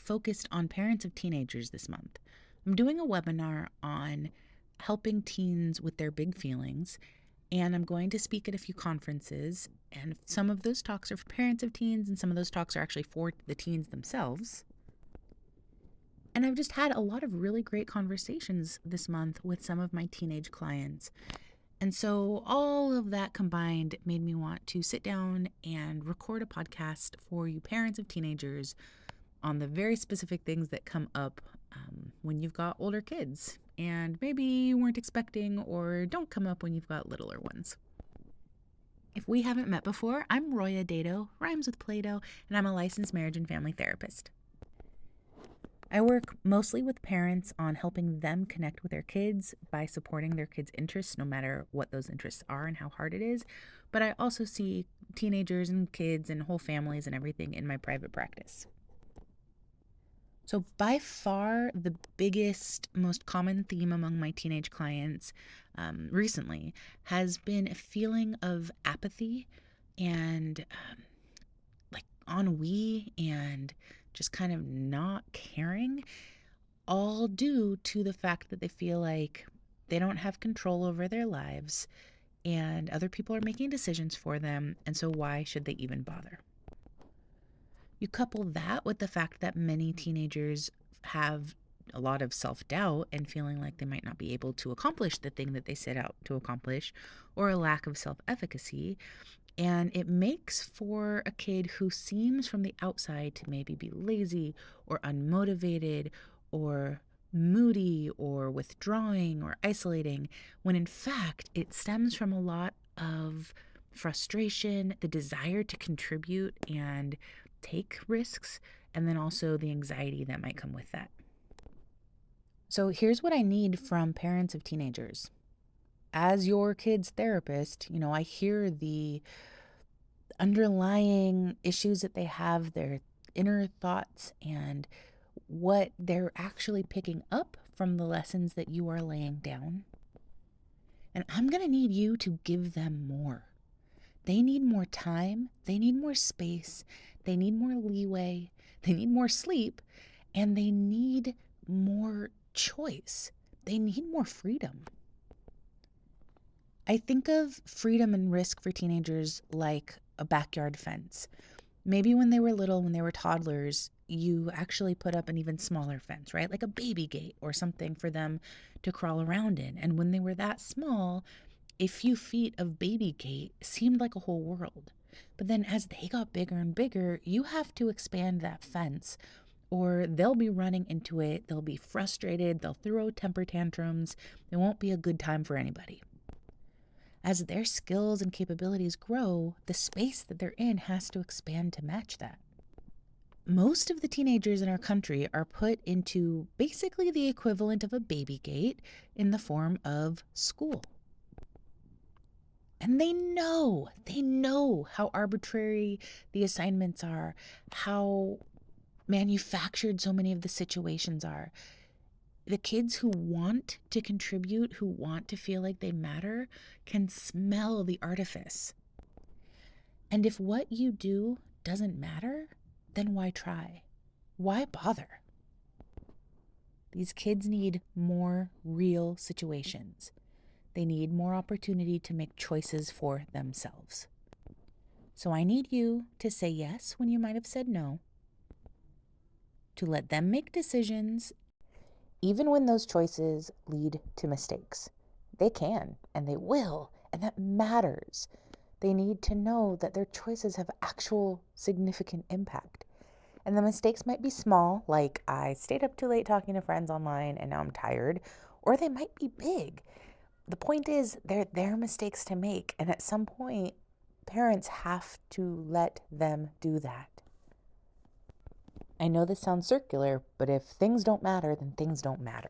focused on parents of teenagers this month. I'm doing a webinar on helping teens with their big feelings, and I'm going to speak at a few conferences. And some of those talks are for parents of teens, and some of those talks are actually for the teens themselves. And I've just had a lot of really great conversations this month with some of my teenage clients. And so all of that combined made me want to sit down and record a podcast for you parents of teenagers on the very specific things that come up when you've got older kids and maybe you weren't expecting or don't come up when you've got littler ones. If we haven't met before, I'm Roya Dato, rhymes with Play-Doh, and I'm a licensed marriage and family therapist. I work mostly with parents on helping them connect with their kids by supporting their kids' interests, no matter what those interests are and how hard it is. But I also see teenagers and kids and whole families and everything in my private practice. So by far the biggest, most common theme among my teenage clients recently has been a feeling of apathy and like ennui and just kind of not caring, all due to the fact that they feel like they don't have control over their lives and other people are making decisions for them, and so why should they even bother? You couple that with the fact that many teenagers have a lot of self-doubt and feeling like they might not be able to accomplish the thing that they set out to accomplish, or a lack of self-efficacy, and it makes for a kid who seems from the outside to maybe be lazy or unmotivated or moody or withdrawing or isolating, when in fact it stems from a lot of frustration, the desire to contribute and take risks, and then also the anxiety that might come with that. So here's what I need from parents of teenagers. As your kid's therapist, I hear the underlying issues that they have, their inner thoughts, and what they're actually picking up from the lessons that you are laying down. And I'm going to need you to give them more. They need more time, they need more space, they need more leeway, they need more sleep, and they need more choice. They need more freedom. I think of freedom and risk for teenagers like a backyard fence. Maybe when they were little, when they were toddlers, you actually put up an even smaller fence, right? Like a baby gate or something for them to crawl around in. And when they were that small, a few feet of baby gate seemed like a whole world. But then as they got bigger and bigger, you have to expand that fence or they'll be running into it. They'll be frustrated. They'll throw temper tantrums. It won't be a good time for anybody. As their skills and capabilities grow, the space that they're in has to expand to match that. Most of the teenagers in our country are put into basically the equivalent of a baby gate in the form of school. And they know how arbitrary the assignments are, how manufactured so many of the situations are. The kids who want to contribute, who want to feel like they matter, can smell the artifice. And if what you do doesn't matter, then why try? Why bother? These kids need more real situations. They need more opportunity to make choices for themselves. So I need you to say yes when you might have said no, to let them make decisions, even when those choices lead to mistakes. They can, and they will, and that matters. They need to know that their choices have actual significant impact. And the mistakes might be small, like I stayed up too late talking to friends online and now I'm tired, or they might be big. The point is, they're their mistakes to make, and at some point, parents have to let them do that. I know this sounds circular, but if things don't matter, then things don't matter.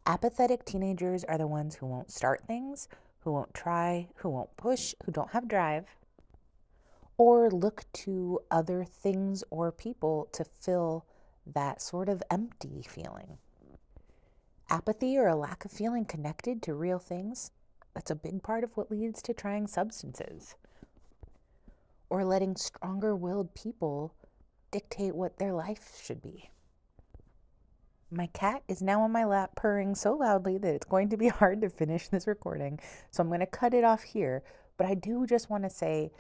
Apathetic teenagers are the ones who won't start things, who won't try, who won't push, who don't have drive, or look to other things or people to fill that sort of empty feeling. Apathy or a lack of feeling connected to real things, that's a big part of what leads to trying substances. Or letting stronger-willed people dictate what their life should be. My cat is now on my lap purring so loudly that it's going to be hard to finish this recording, so I'm going to cut it off here. But I do just want to say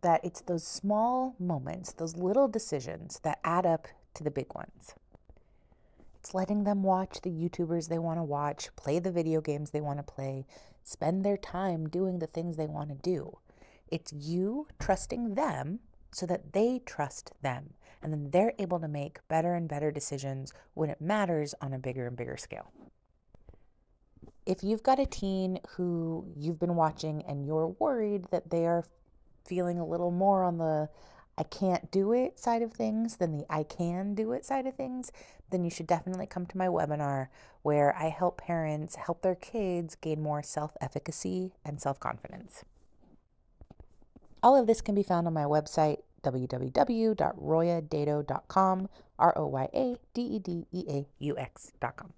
that it's those small moments, those little decisions that add up to the big ones. It's letting them watch the YouTubers they want to watch, play the video games they want to play, spend their time doing the things they want to do. It's you trusting them so that they trust them. And then they're able to make better and better decisions when it matters on a bigger and bigger scale. If you've got a teen who you've been watching and you're worried that they are feeling a little more on the I can't do it side of things than the I can do it side of things, then you should definitely come to my webinar where I help parents help their kids gain more self-efficacy and self-confidence. All of this can be found on my website, www.royadedaux.com, ROYADEDEAUX.com.